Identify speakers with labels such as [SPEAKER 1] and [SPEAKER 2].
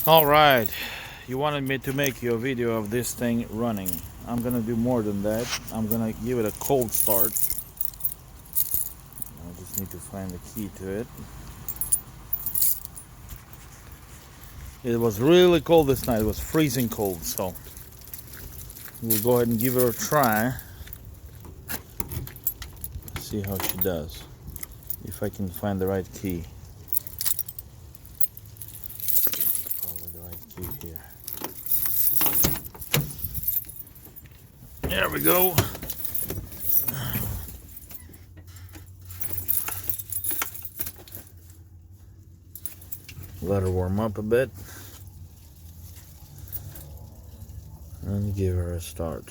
[SPEAKER 1] All right, you wanted me to make you a video of this thing running. I'm gonna do more than that. I'm gonna give it a cold start. I just need to find the key to it. It was really cold this night. It was freezing cold, so we'll go ahead and give her a try. See how she does. If I can find the right key. Probably the right key here. There we go. Let her warm up a bit. And give her a start.